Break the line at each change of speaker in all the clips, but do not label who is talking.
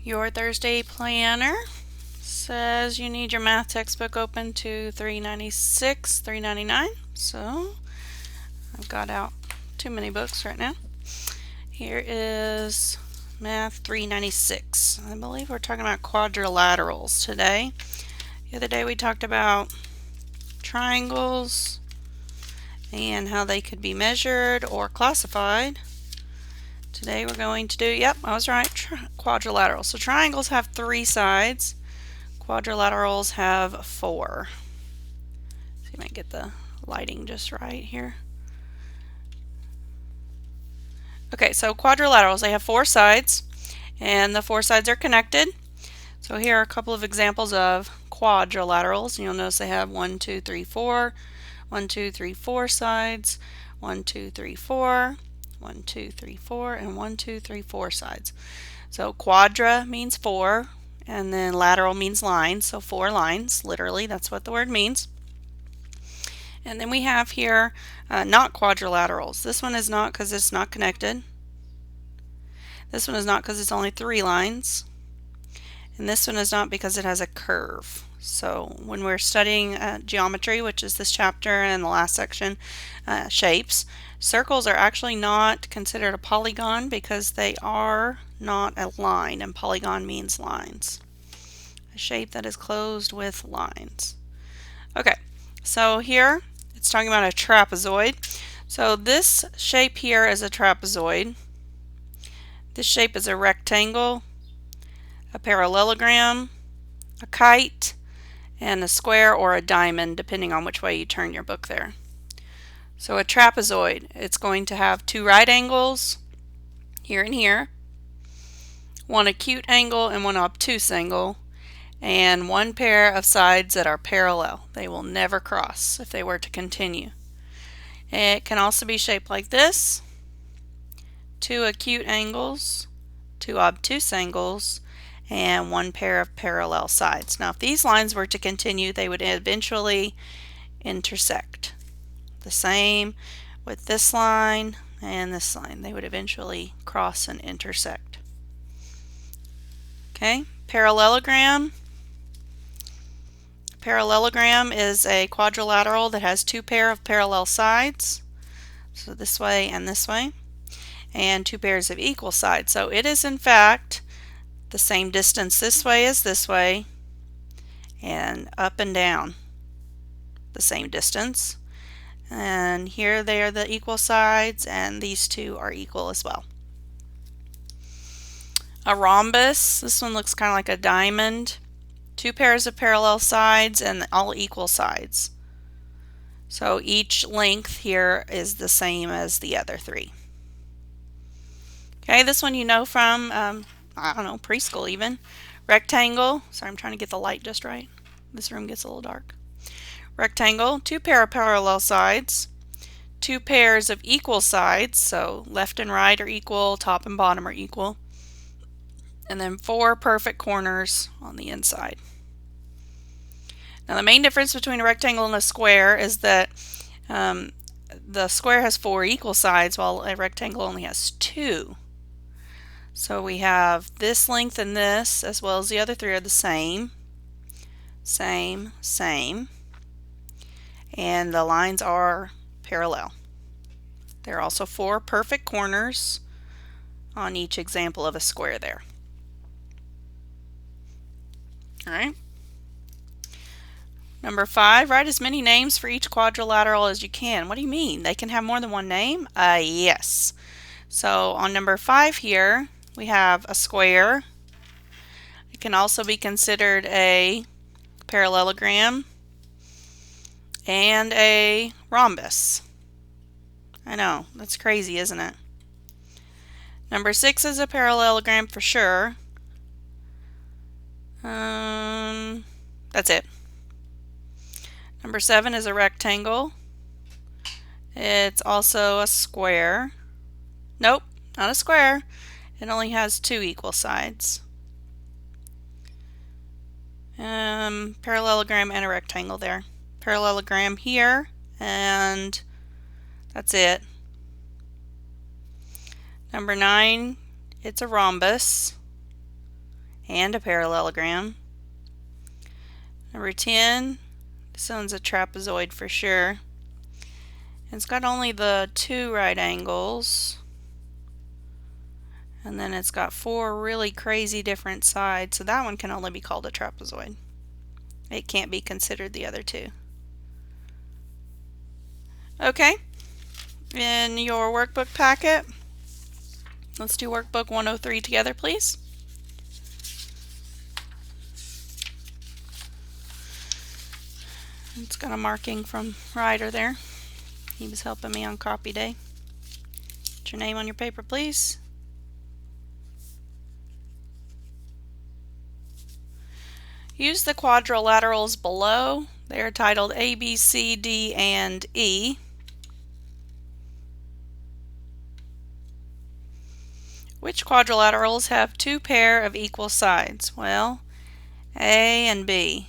Your Thursday planner says you need your math textbook open to 396, 399. So I've got out too many books right now. Here is Math 396. I believe we're talking about quadrilaterals today. The other day we talked about triangles and how they could be measured or classified. Today we're going to do, yep, I was right, quadrilaterals. So triangles have 3 sides. Quadrilaterals have 4. See if I can get the lighting just right here. Okay, so quadrilaterals, they have 4 sides, and the 4 sides are connected. So here are a couple of examples of quadrilaterals. You'll notice they have 1, 2, 3, 4, 1, 2, 3, 4 sides, 1, 2, 3, 4, 1, 2, 3, 4, and 1, 2, 3, 4 sides. So quadra means 4, and then lateral means line, so 4 lines, literally, that's what the word means. And then we have here not quadrilaterals. This one is not because it's not connected. This one is not because it's only 3 lines. And this one is not because it has a curve. So when we're studying geometry, which is this chapter and the last section, shapes, circles are actually not considered a polygon because they are not a line, and polygon means lines. A shape that is closed with lines. Okay, so here it's talking about a trapezoid. So this shape here is a trapezoid. This shape is a rectangle, a parallelogram, a kite, and a square or a diamond, depending on which way you turn your book there. So a trapezoid, it's going to have 2 right angles here and here, 1 acute angle and 1 obtuse angle, and 1 pair of sides that are parallel. They will never cross if they were to continue. It can also be shaped like this: 2 acute angles, 2 obtuse angles, and 1 pair of parallel sides. Now if these lines were to continue, they would eventually intersect. The same with this line and this line. They would eventually cross and intersect. Okay, parallelogram. Parallelogram is a quadrilateral that has 2 pair of parallel sides, so this way and this way, and 2 pairs of equal sides. So it is in fact the same distance this way as this way, and up and down the same distance. And here they are the equal sides, and these 2 are equal as well. A rhombus, this one looks kind of like a diamond. 2 pairs of parallel sides and all equal sides. So each length here is the same as the other 3. Okay, this one you know from, I don't know, preschool even. Rectangle, sorry I'm trying to get the light just right. This room gets a little dark. Rectangle, 2 pair of parallel sides, 2 pairs of equal sides, so left and right are equal, top and bottom are equal, and then 4 perfect corners on the inside. Now the main difference between a rectangle and a square is that the square has 4 equal sides while a rectangle only has 2. So we have this length and this, as well as the other 3 are the same, same, same, and the lines are parallel. There are also 4 perfect corners on each example of a square there. Alright. Number 5, write as many names for each quadrilateral as you can. What do you mean? They can have more than one name? Yes. So on number 5 here, we have a square. It can also be considered a parallelogram and a rhombus. I know, that's crazy, isn't it? Number 6 is a parallelogram for sure. That's it. Number 7 is a rectangle. It's also a square. Nope, not a square. It only has 2 equal sides. Parallelogram and a rectangle there. Parallelogram here, and that's it. Number 9, it's a rhombus. and a parallelogram. Number 10, this one's a trapezoid for sure. It's got only the 2 right angles, and then it's got 4 really crazy different sides, so that one can only be called a trapezoid. It can't be considered the other 2. Okay, in your workbook packet, let's do workbook 103 together, please. It's got a marking from Ryder there. He was helping me on copy day. Put your name on your paper, please. Use the quadrilaterals below. They are titled A, B, C, D, and E. Which quadrilaterals have 2 pair of equal sides? Well, A and B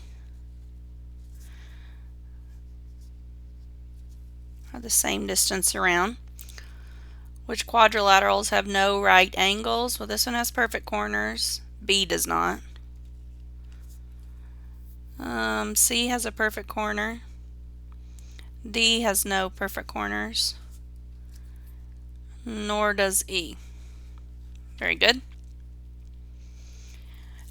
are the same distance around. Which quadrilaterals have no right angles? Well, this one has perfect corners. B does not. C has a perfect corner. D has no perfect corners. Nor does E. Very good.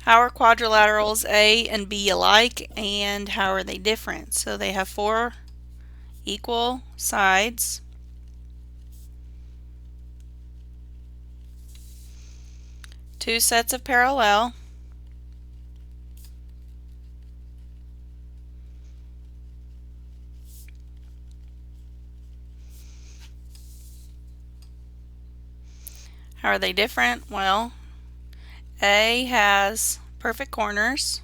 How are quadrilaterals A and B alike, and how are they different? So they have 4 equal sides. Two sets of parallel. How are they different? Well, A has perfect corners,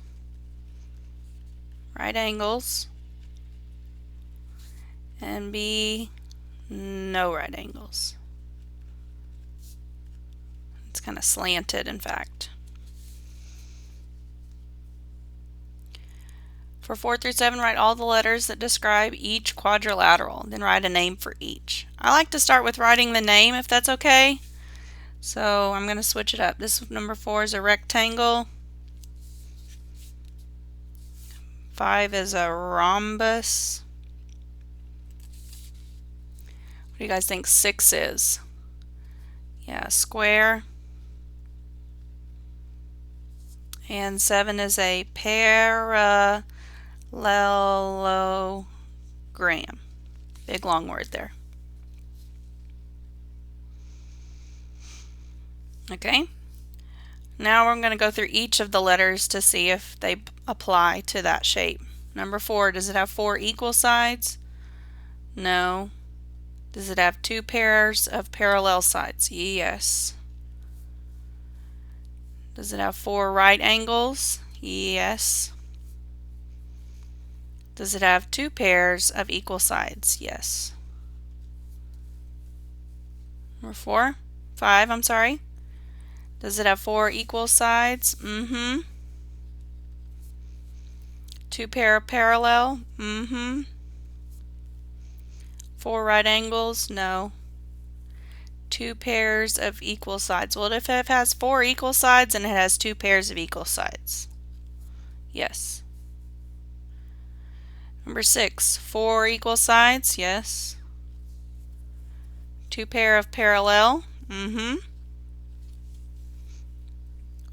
right angles, and B, no right angles. It's kind of slanted, in fact. For 4 through 7, write all the letters that describe each quadrilateral, then write a name for each. I like to start with writing the name, if that's okay. So I'm going to switch it up. This number 4 is a rectangle. 5 is a rhombus. What do you guys think 6 is? Yeah, square. And 7 is a parallelogram. Big long word there. Okay. Now we're going to go through each of the letters to see if they apply to that shape. Number 4, does it have 4 equal sides? No. Does it have 2 pairs of parallel sides? Yes. Does it have 4 right angles? Yes. Does it have 2 pairs of equal sides? Yes. Number 5, I'm sorry. Does it have 4 equal sides? 2 pair of parallel? 4 right angles? No. 2 pairs of equal sides. Well, if it has 4 equal sides, and it has 2 pairs of equal sides. Yes. Number 6, 4 equal sides? Yes. 2 pair of parallel?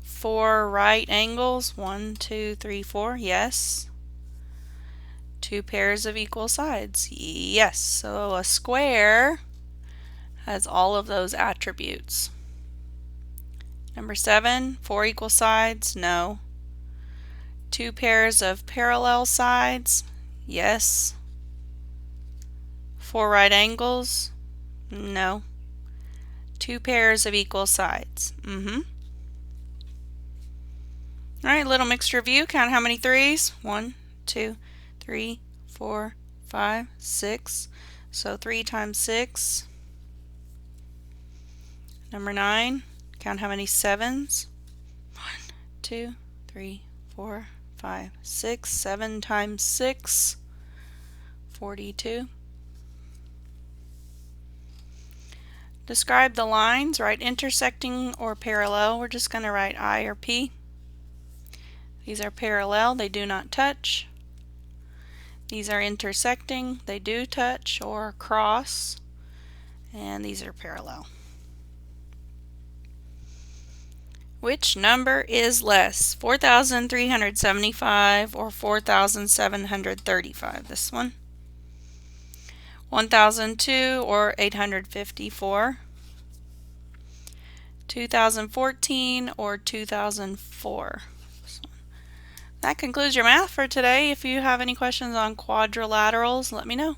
4 right angles? 1, 2, 3, 4? Yes. 2 pairs of equal sides? Yes. So a square has all of those attributes. Number 7, 4 equal sides? No. 2 pairs of parallel sides? Yes. 4 right angles? No. 2 pairs of equal sides? Alright, little mixed review. Count how many 3s. 1, 2, 3, 4, 5, 6. So 3 times 6. Number 9. Count how many 7s. 1, 2, 3, 4, 5, 6. 7 times 6. 42. Describe the lines. Write intersecting or parallel. We're just going to write I or P. These are parallel, they do not touch. These are intersecting, they do touch or cross. And these are parallel. Which number is less, 4,375 or 4,735? This one. 1,002 or 854? 2014 or 2004? That concludes your math for today. If you have any questions on quadrilaterals, let me know.